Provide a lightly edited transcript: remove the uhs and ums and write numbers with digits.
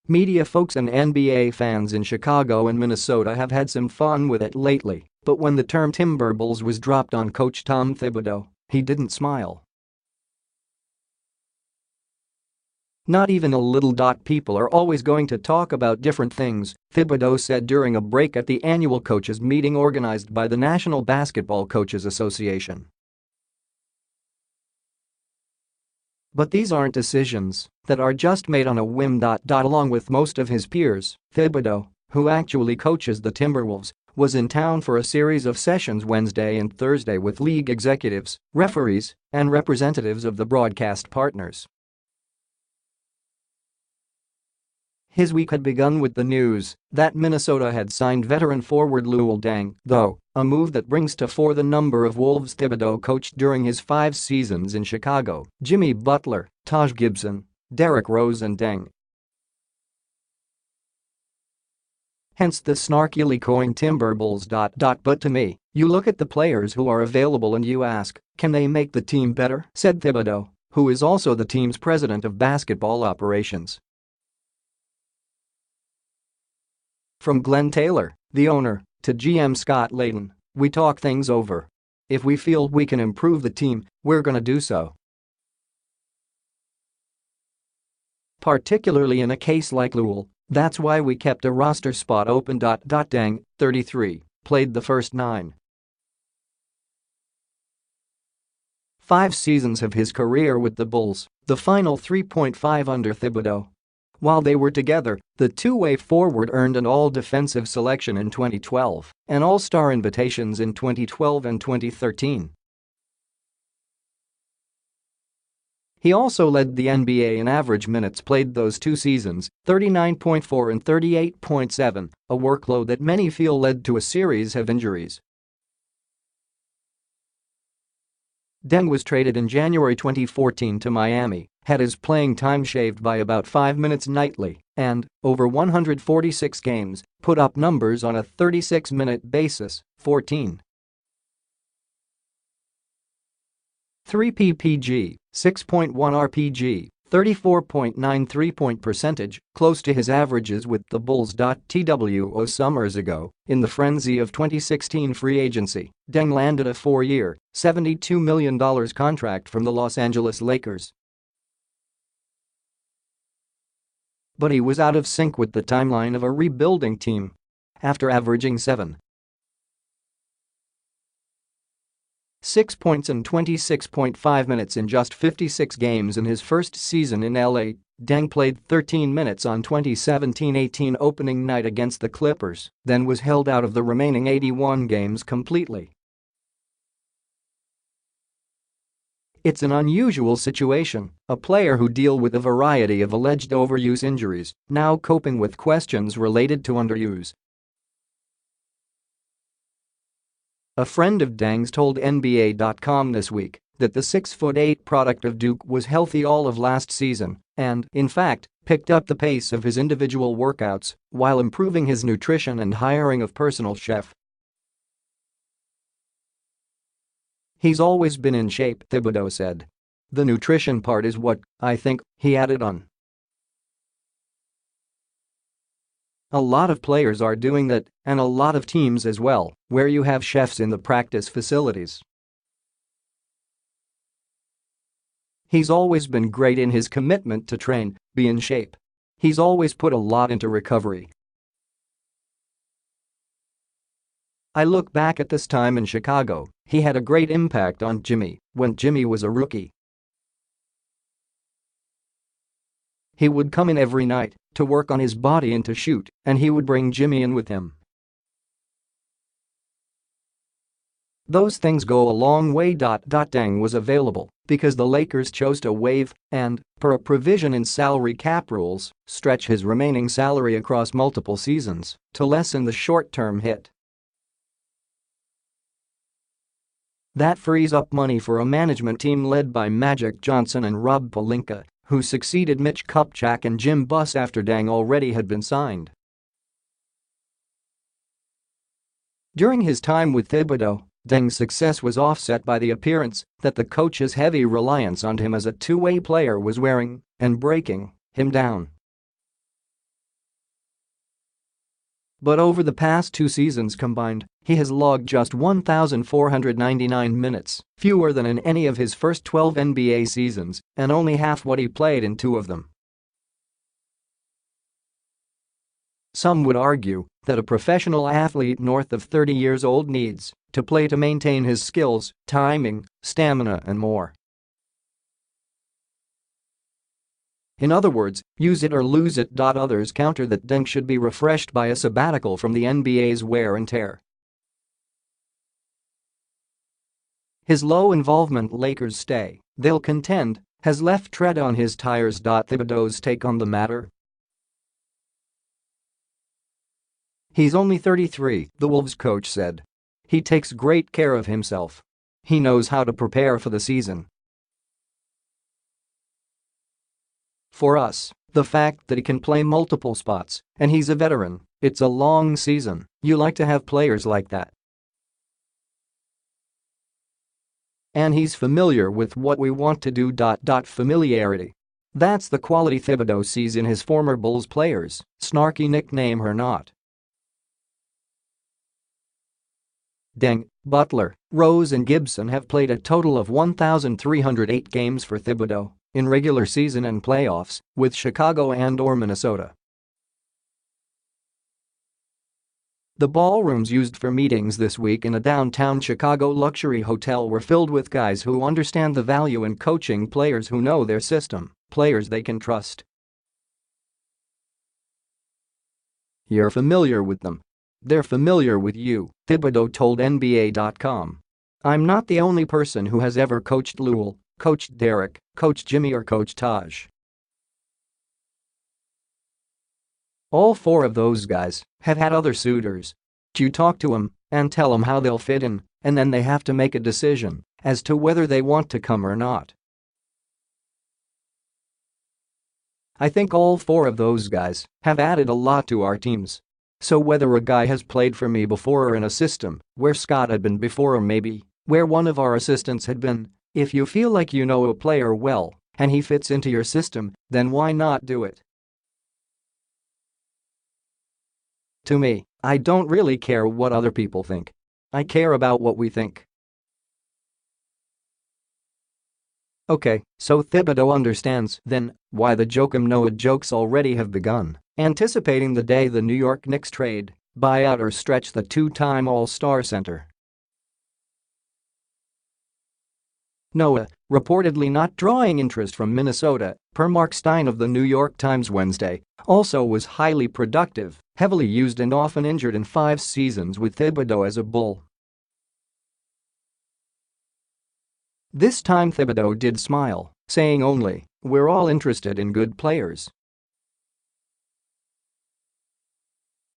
Media folks and NBA fans in Chicago and Minnesota have had some fun with it lately, but when the term TimberBulls was dropped on coach Tom Thibodeau, he didn't smile. Not even a little. People are always going to talk about different things, Thibodeau said during a break at the annual coaches meeting organized by the National Basketball Coaches Association. But these aren't decisions that are just made on a whim. Along with most of his peers, Thibodeau, who actually coaches the Timberwolves, was in town for a series of sessions Wednesday and Thursday with league executives, referees, and representatives of the broadcast partners. His week had begun with the news that Minnesota had signed veteran forward Luol Deng, though, a move that brings to fore the number of Wolves Thibodeau coached during his 5 seasons in Chicago: Jimmy Butler, Taj Gibson, Derrick Rose and Deng. Hence the snarkily coined TimberBulls. But to me, you look at the players who are available and you ask, can they make the team better? Said Thibodeau, who is also the team's president of basketball operations. From Glenn Taylor, the owner, to GM Scott Layden, we talk things over. If we feel we can improve the team, we're gonna do so. Particularly in a case like Luol, that's why we kept a roster spot open. Deng, 33, played the first 9. 5 seasons of his career with the Bulls, the final 3.5 under Thibodeau. While they were together, the two-way forward earned an all-defensive selection in 2012 and All-Star invitations in 2012 and 2013. He also led the NBA in average minutes played those 2 seasons, 39.4 and 38.7, a workload that many feel led to a series of injuries. Deng was traded in January 2014 to Miami, had his playing time shaved by about 5 minutes nightly, and, over 146 games, put up numbers on a 36-minute basis, 14. 3 PPG, 6.1 RPG, 34.9 three-point percentage, close to his averages with the Bulls. TWO summers ago, in the frenzy of 2016 free agency, Deng landed a 4-year, $72 million contract from the Los Angeles Lakers. But he was out of sync with the timeline of a rebuilding team. After averaging 7.6 points and 26.5 minutes in just 56 games in his first season in LA, Deng played 13 minutes on 2017-18 opening night against the Clippers, then was held out of the remaining 81 games completely. It's an unusual situation, a player who deals with a variety of alleged overuse injuries, now coping with questions related to underuse. A friend of Deng's told NBA.com this week that the 6'8" product of Duke was healthy all of last season and, in fact, picked up the pace of his individual workouts while improving his nutrition and hiring of personal chef. He's always been in shape, Thibodeau said. The nutrition part is what, I think, he added on. A lot of players are doing that, and a lot of teams as well, where you have chefs in the practice facilities. He's always been great in his commitment to train, be in shape. He's always put a lot into recovery. I look back at this time in Chicago, he had a great impact on Jimmy when Jimmy was a rookie. He would come in every night to work on his body and to shoot, and he would bring Jimmy in with him. Those things go a long way. Deng was available because the Lakers chose to waive and, per a provision in salary cap rules, stretch his remaining salary across multiple seasons to lessen the short-term hit. That frees up money for a management team led by Magic Johnson and Rob Pelinka, who succeeded Mitch Kupchak and Jim Buss after Deng already had been signed. During his time with Thibodeau, Deng's success was offset by the appearance that the coach's heavy reliance on him as a two-way player was wearing and breaking him down. But over the past 2 seasons combined, he has logged just 1,499 minutes, fewer than in any of his first 12 NBA seasons, and only half what he played in 2 of them. Some would argue that a professional athlete north of 30 years old needs to play to maintain his skills, timing, stamina and more. In other words, use it or lose it. Others counter that Deng should be refreshed by a sabbatical from the NBA's wear and tear. His low-involvement Lakers stay, they'll contend, has left tread on his tires. Thibodeau's take on the matter? He's only 33, the Wolves coach said. He takes great care of himself. He knows how to prepare for the season. For us, the fact that he can play multiple spots and he's a veteran, it's a long season, you like to have players like that. And he's familiar with what we want to do. Familiarity. That's the quality Thibodeau sees in his former Bulls players, snarky nickname or not. Deng, Butler, Rose and Gibson have played a total of 1,308 games for Thibodeau in regular season and playoffs with Chicago and/or Minnesota. The ballrooms used for meetings this week in a downtown Chicago luxury hotel were filled with guys who understand the value in coaching players who know their system, players they can trust. You're familiar with them. They're familiar with you, Thibodeau told NBA.com. I'm not the only person who has ever coached Luol, coached Derrick, coached Jimmy or coached Taj. All 4 of those guys have had other suitors. You talk to them and tell them how they'll fit in, and then they have to make a decision as to whether they want to come or not. I think all 4 of those guys have added a lot to our teams. So whether a guy has played for me before or in a system where Scott had been before or maybe where one of our assistants had been, if you feel like you know a player well and he fits into your system, then why not do it? To me, I don't really care what other people think. I care about what we think. Okay, so Thibodeau understands, then, why the Joakim Noah jokes already have begun, anticipating the day the New York Knicks trade, buy out or stretch the 2-time All-Star center. Noah, reportedly not drawing interest from Minnesota, per Mark Stein of the New York Times Wednesday, also was highly productive, heavily used and often injured in 5 seasons with Thibodeau as a Bull. This time Thibodeau did smile, saying only, "We're all interested in good players."